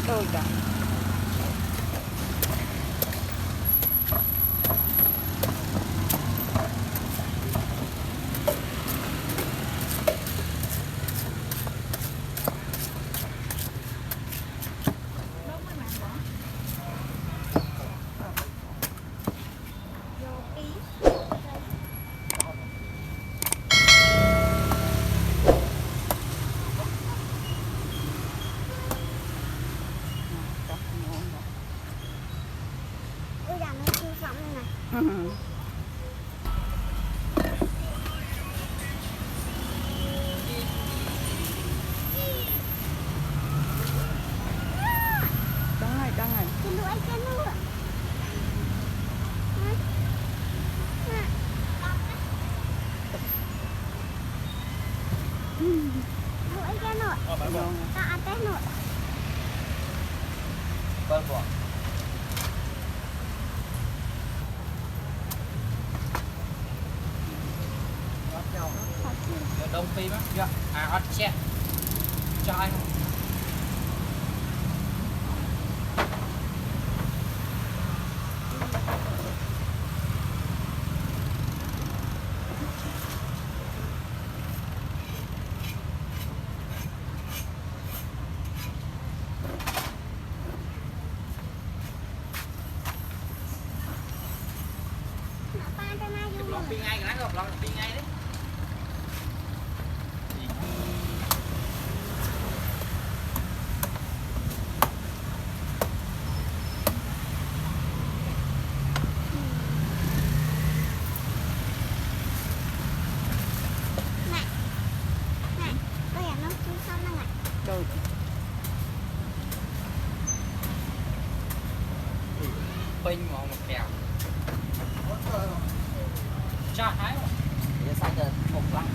Đôi cả. Đông phi bác. Dạ. À hot chat. Cho anh. Lòng phi ngay cái này, lòng phi ngay đấy. Pin mà một kèo cho thái rồi giờ sai giờ một lắm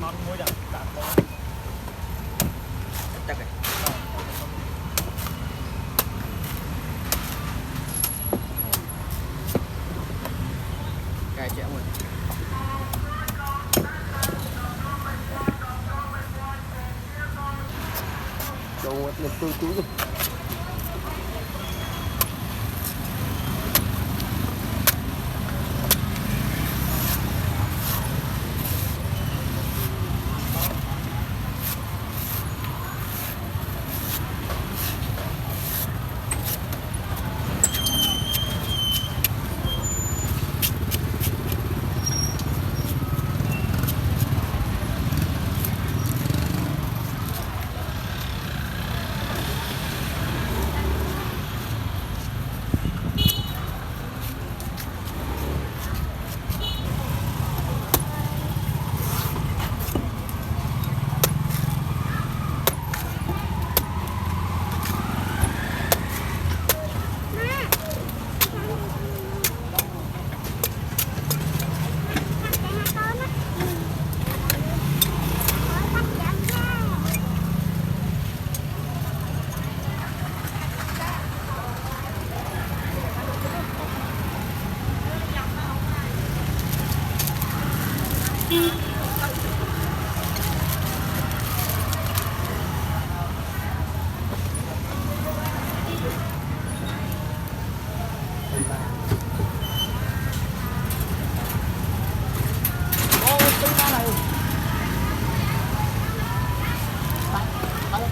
món muối đặc đặc chắc rồi cài chẹo rồi đồ lực tôi túi rồi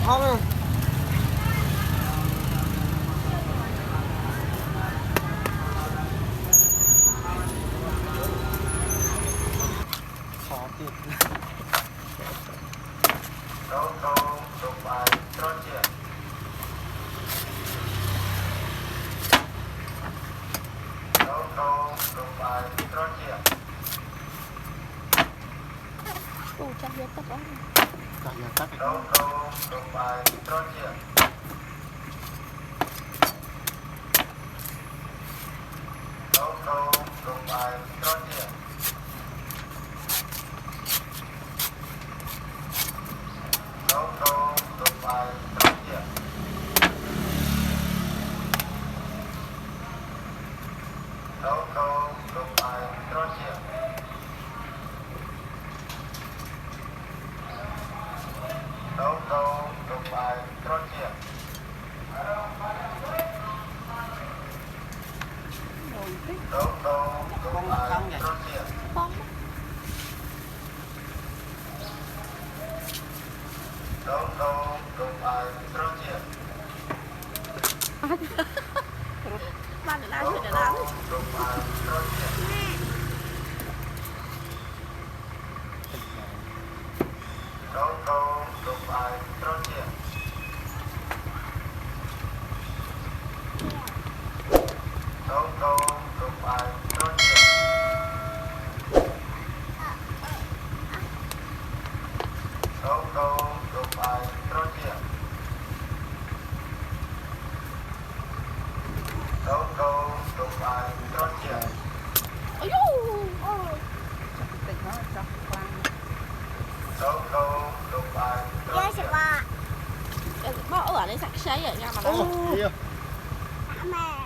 không khó tiệt chắc biết tất cả. Tắt. Con không vậy. Phong ba để làm để làm ôi dồi Tích nó cho khoan. bỏ ở đây sạch sấy ở nhà mà Ô, đâu iya. Mẹ.